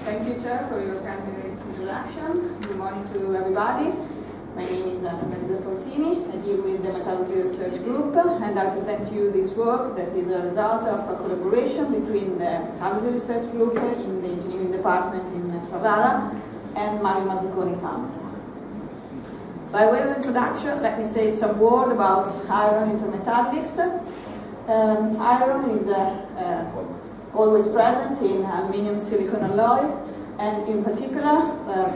Thank you, Chair, for your kind introduction. Good morning to everybody. My name is Annalisa Fortini. I deal with the Metallurgy Research Group, and I present to you this work that is a result of a collaboration between the Metallurgy Research Group in the Engineering Department in Ferrara and Mario Mazzaconi Fund. By way of introduction, let me say some word about iron intermetallics. Iron is always present in aluminium silicon alloys, and in particular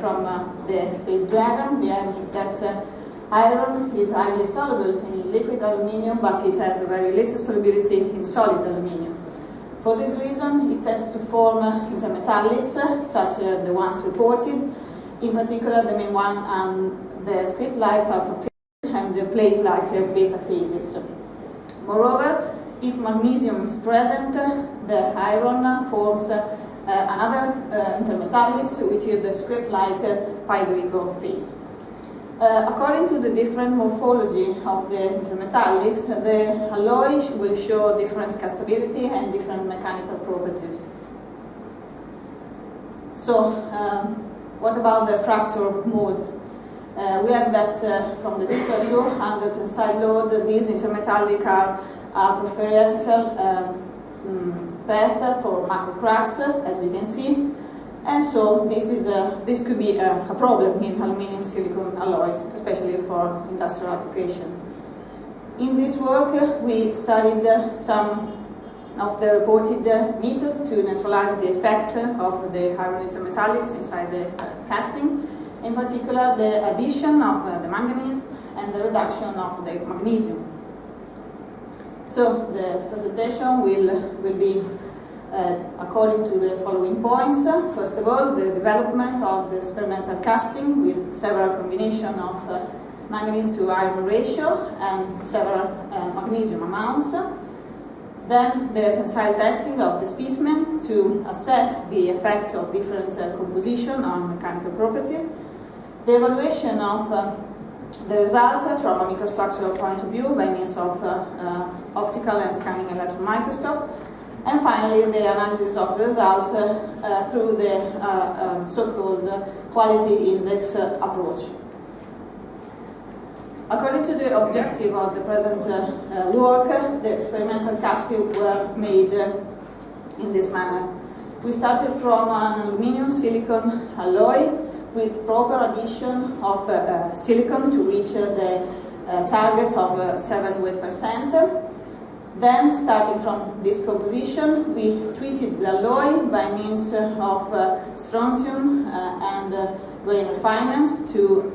from the phase diagram we have that iron is highly soluble in liquid aluminium, but it has a very little solubility in solid aluminium. For this reason it tends to form intermetallics such as the ones reported, in particular the main one and the script-like alpha phase and the plate-like beta phases. Moreover, if magnesium is present, the iron forms another intermetallics, which is the script-like pi-Greco phase. According to the different morphology of the intermetallics, the alloy will show different castability and different mechanical properties. So, what about the fracture mode? We have that from the literature, under tensile load, these intermetallic are a preferential path for macro cracks, as we can see, and so this could be a problem in aluminium silicon alloys, especially for industrial application. In this work, we studied some of the reported methods to neutralize the effect of the iron intermetallics inside the casting, in particular the addition of the manganese and the reduction of the magnesium. So the presentation will be according to the following points. First of all, the development of the experimental casting with several combinations of manganese to iron ratio and several magnesium amounts. Then the tensile testing of the specimen to assess the effect of different composition on mechanical properties. The evaluation of the results from a microstructural point of view by means of optical and scanning electron microscope, and finally the analysis of the result through the so-called quality index approach. According to the objective of the present work, the experimental casting were made in this manner. We started from an aluminium silicon alloy with proper addition of silicon to reach the target of 7 weight %. Then, starting from this composition, we treated the alloy by means of strontium and grain refinement to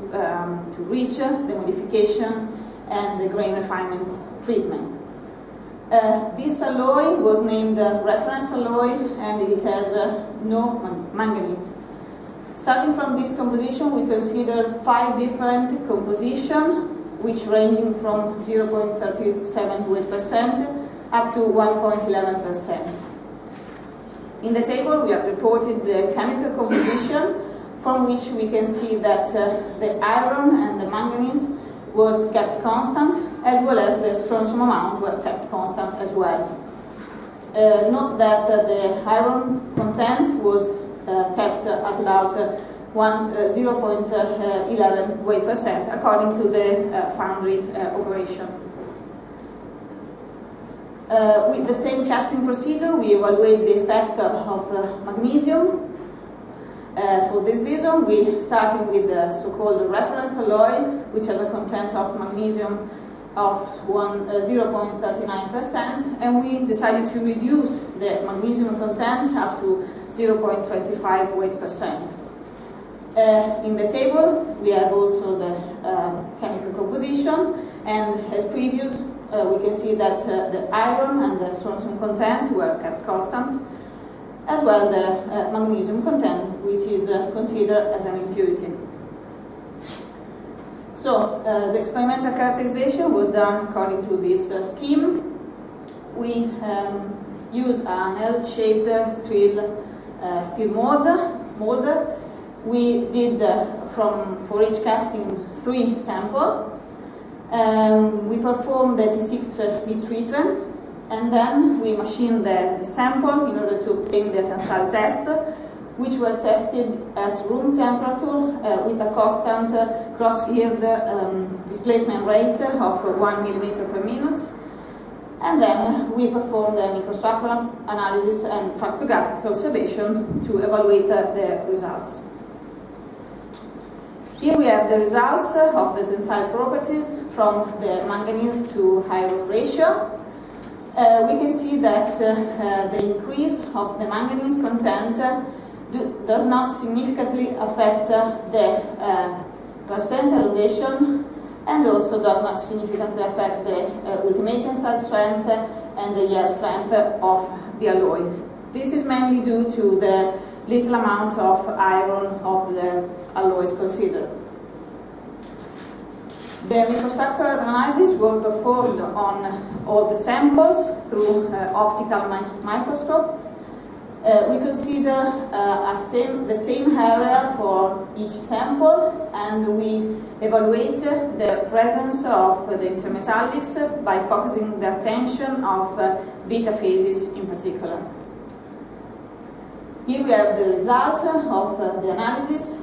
reach the modification and the grain refinement treatment. This alloy was named reference alloy, and it has no manganese. Starting from this composition, we consider 5 different compositions, which ranging from 0.37 weight % up to 1.11%. In the table, we have reported the chemical composition, from which we can see that the iron and the manganese was kept constant, as well as the strontium amount were kept constant as well. Note that the iron content was kept at about 0.11 weight % according to the foundry operation. With the same casting procedure, we evaluate the effect of magnesium. For this reason, we started with the so-called reference alloy, which has a content of magnesium of 0.39%, and we decided to reduce the magnesium content up to 0.25 weight %. In the table, we have also the chemical composition, and as previous, we can see that the iron and the strontium content were kept constant, as well the magnesium content, which is considered as an impurity. So, the experimental characterization was done according to this scheme. We use an L-shaped steel mold. We did, for each casting, 3 samples. We performed the T6 heat treatment, and then we machined the sample in order to obtain the tensile test, which were tested at room temperature with a constant cross-yield displacement rate of 1 millimeter per minute. And then we performed a microstructural analysis and fractographic observation to evaluate the results. Here we have the results of the tensile properties from the manganese to iron ratio. We can see that the increase of the manganese content does not significantly affect the percent elongation, and also does not significantly affect the ultimate tensile strength and the yield strength of the alloy. This is mainly due to the little amount of iron of the alloys considered. The microstructural analysis were performed on all the samples through optical microscope. We consider the same area for each sample, and we evaluate the presence of the intermetallics by focusing the attention of beta phases in particular. Here we have the results of the analysis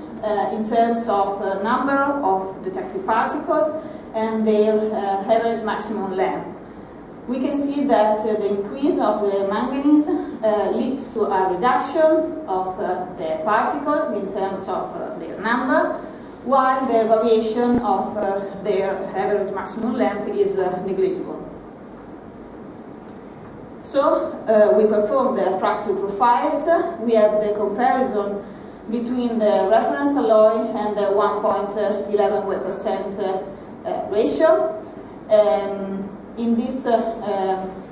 in terms of number of detected particles and their average maximum length. We can see that the increase of the manganese leads to a reduction of the particles in terms of their number, while the variation of their average maximum length is negligible. So we perform the fracture profiles. We have the comparison between the reference alloy and the 1.11% ratio. In this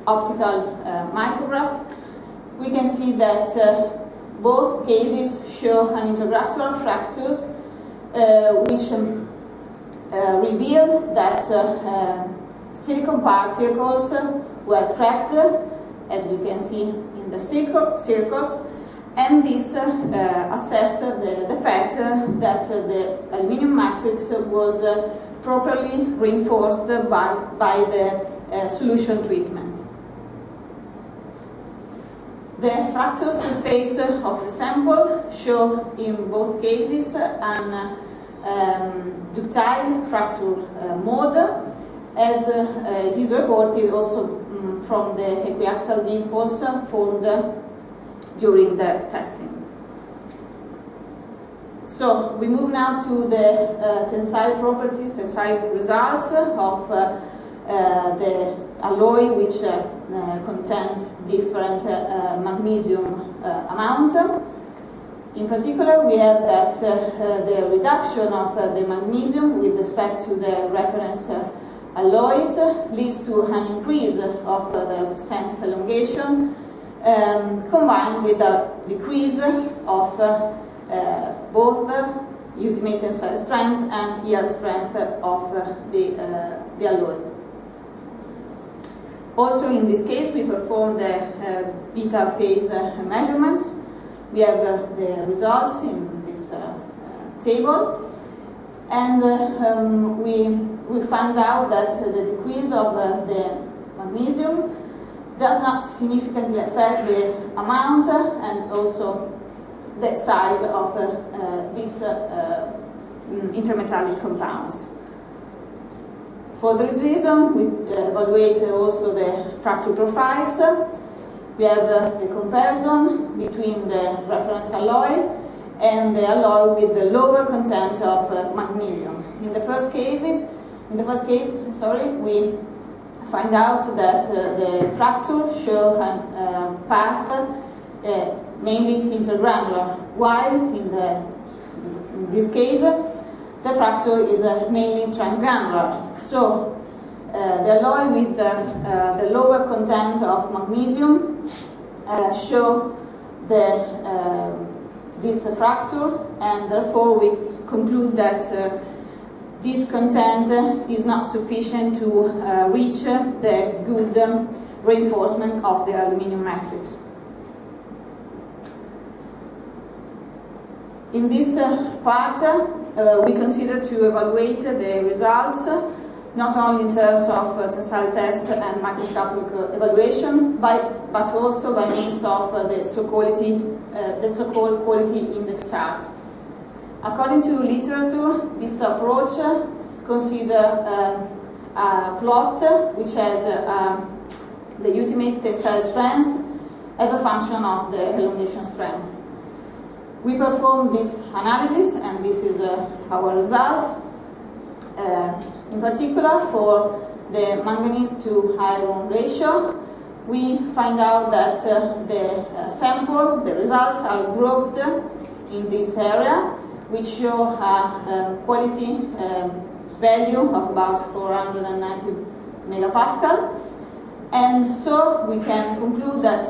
optical micrograph, we can see that both cases show an interstructural fractures which reveal that silicon particles were cracked, as we can see in the circles, and this assess the fact that the aluminium matrix was properly reinforced by the solution treatment. The fractal surface of the sample show in both cases an ductile fracture mode, as it is reported also from the equiaxial dimples formed during the testing. So we move now to the tensile properties, tensile results of the alloy which contains different magnesium amount. In particular, we have that the reduction of the magnesium with respect to the reference alloys leads to an increase of the percent elongation, combined with a decrease of both the ultimate tensile strength and yield strength of the alloy. Also, in this case, we performed the beta phase measurements. We have the results in this table, and we find out that the decrease of the magnesium does not significantly affect the amount and also the size of these intermetallic compounds. For this reason, we evaluate also the fracture profiles. We have the comparison between the reference alloy and the alloy with the lower content of magnesium. In the first case, we find out that the fracture show a path mainly intergranular, while in this case the fracture is mainly transgranular. So the alloy with the lower content of magnesium show this fracture, and therefore we conclude that this content is not sufficient to reach the good reinforcement of the aluminium matrix. In this part, we consider to evaluate the results, not only in terms of tensile test and microscopic evaluation, but also by means of the slow quality the so-called quality index chart. According to literature, this approach considers a plot which has the ultimate tensile strength as a function of the elongation strength. We perform this analysis, and this is our result. In particular, for the manganese to iron ratio, we find out that the sample, the results are grouped in this area, which show a quality value of about 490 megapascal. And so we can conclude that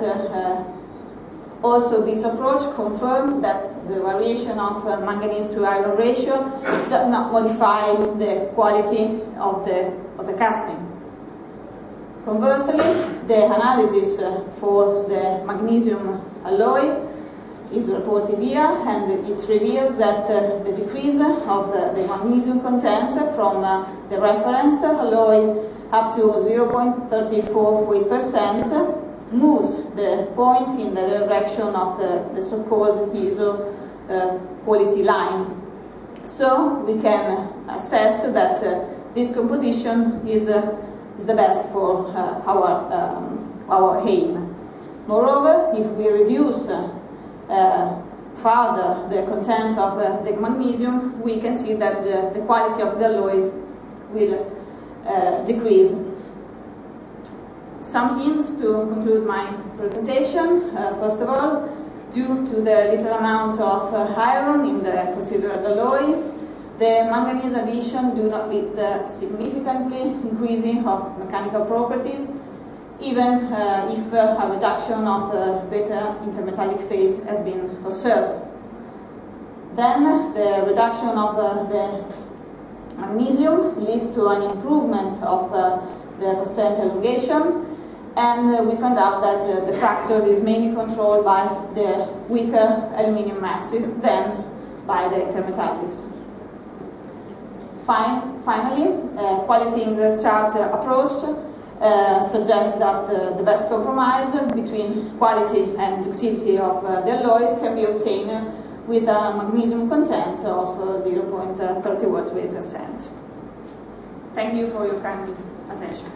also this approach confirms that the variation of manganese to iron ratio does not modify the quality of the casting. Conversely, the analysis for the magnesium alloy is reported here, and it reveals that the decrease of the magnesium content from the reference alloy up to 0.34 weight% moves the point in the direction of the so-called ISO quality line. So we can assess that this composition is the best for our aim. Moreover, if we reduce further the content of the magnesium, we can see that the quality of the alloys will decrease. Some hints to conclude my presentation. First of all, due to the little amount of iron in the considered alloy, the manganese addition do not lead to significantly increasing of mechanical properties, even if a reduction of beta intermetallic phase has been observed. Then the reduction of the magnesium leads to an improvement of the percent elongation, and we found out that the fracture is mainly controlled by the weaker aluminium axis than by the intermetallics. Finally, quality index chart approach suggests that the best compromise between quality and ductility of the alloys can be obtained with a magnesium content of 0.31%. Thank you for your kind attention.